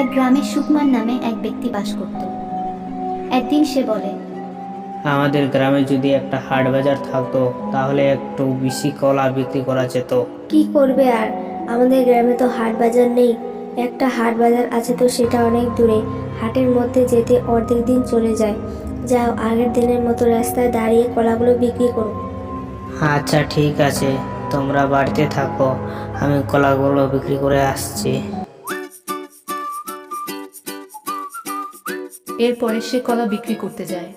এক গ্রামে সুকুমার নামে এক ব্যক্তি বাস করত। একদিন সে বলে, আমাদের গ্রামে যদি একটা হাট বাজার থাকতো তাহলে একটু বেশি কলা বিক্রি করা যেত। কি করবে আর, আমাদের গ্রামে তো হাট বাজার নেই। একটা হাট বাজার আছে তো সেটা অনেক দূরে। হাটের মধ্যে যেতে অর্ধেক দিন চলে যায়। যাও, আগের দিনের মতো রাস্তায় দাঁড়িয়ে কলাগুলো বিক্রি করো। আচ্ছা ঠিক আছে, তোমরা বাড়িতে থাকো, আমি কলাগুলো বিক্রি করে আসছি। এরপরে সে কলা বিক্রি করতে যায়।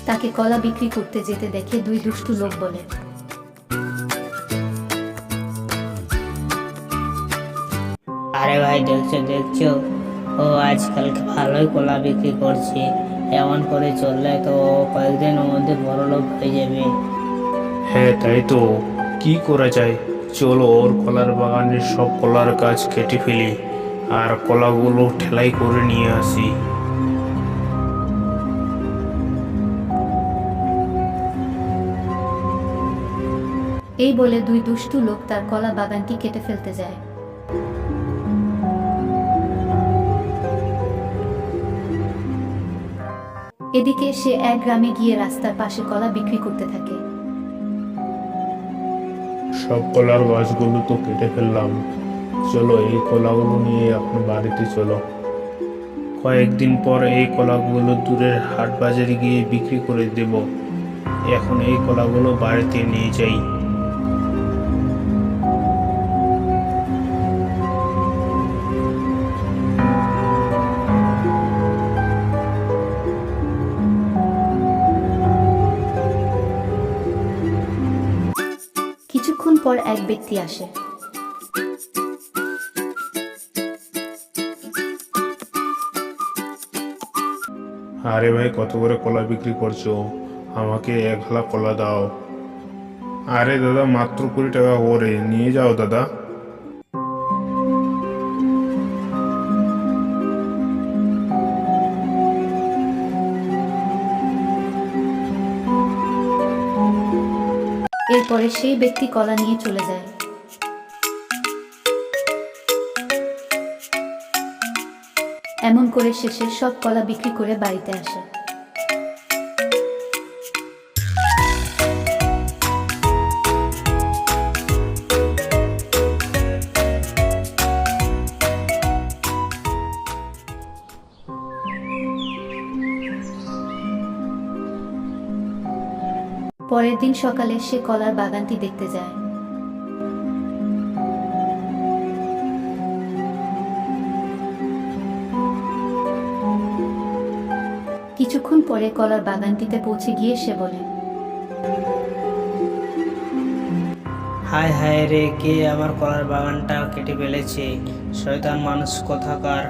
তাকে কলা বিক্রি করতে যেতে দেখে দুই দুষ্টু লোক বলে, আরে ভাই, দেখছো দেখছো, ও আজকাল ভালোই কলা বিক্রি করছে। এমন করে চললে তো ও কয়েকদিনের মধ্যে বড় লোক হয়ে যাবে। হ্যাঁ তাই তো, কি করা যায়? চলো ওর কলার বাগানের সব কলার গাছ কেটে ফেলি আর কলাগুলো ঠেলাই করে নিয়ে আসি। এই বলে দুই দুষ্টু লোক তার কলা বাগানটি কেটে ফেলতে যায়। এদিকে সে এক গ্রামে গিয়ে রাস্তার পাশে কলা বিক্রি করতে থাকে। সব কলার গাছগুলো তো কেটে ফেললাম, চলো এই কলাগুলো নিয়ে এখন বাড়িতে চলো। কয়েকদিন পর এই কলাগুলো দূরের হাট বাজারে গিয়ে বিক্রি করে দেব। এখন এই কলাগুলো বাড়িতে নিয়ে যাই। কিছুক্ষণ পর এক ব্যক্তি আসে। আরে ভাই, কত করে কলা বিক্রি করছো? আমাকে 1 হালা কলা দাও। আরে দাদা, মাত্র 20 টাকা করে, নিয়ে যাও দাদা। এরপরে সেই ব্যক্তি কলা নিয়ে চলে যায়। এমন করে শেষে সব কলা বিক্রি করে বাড়িতে আসে। পরের দিন সকালে সে কলার বাগানটি দেখতে যায়। কিছুক্ষণ পরে কলার বাগানটিতে পৌঁছে গিয়ে সে বলে, হায় হায় রে, কে আমার কলার বাগানটা কেটে ফেলেছে? শয়তান মানুষ কোথাকার!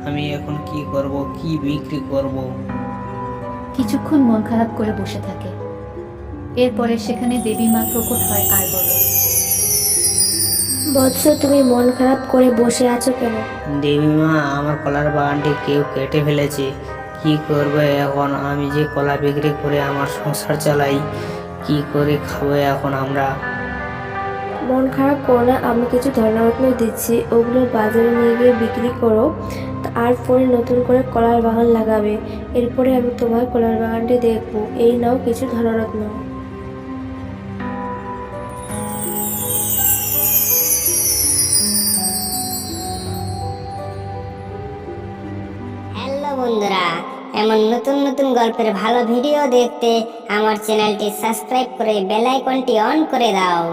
আমি এখন কি করব, কি বিক্রি করব? কিছুক্ষণ মন খারাপ করে বসে থাকে। এরপরে সেখানে দেবী মা প্রকট হয় আর বলে, বৎস, তুমি মন খারাপ করে বসে আছো কেন? দেবীমা, আমার কলার বাগানটি কেউ কেটে ফেলেছে, কি করবে এখন? আমি যে কলা বিক্রি করে আমার সংসার চালাই, কি করে খাবো এখন আমরা? মন খারাপ করো না, আমি কিছু ধনরত্ন দিচ্ছি, ওগুলো বাজারে নিয়ে গিয়ে বিক্রি করো। আর পরে নতুন করে কলার বাগান লাগাবে। এরপরে আমি তোমার কলার বাগানটি দেখবো। এই নাও কিছু ধনরত্ন। হ্যালো বন্ধুরা, এমন নতুন নতুন গল্পের ভালো ভিডিও দেখতে আমার চ্যানেলটি সাবস্ক্রাইব করে বেল আইকনটি অন করে দাও।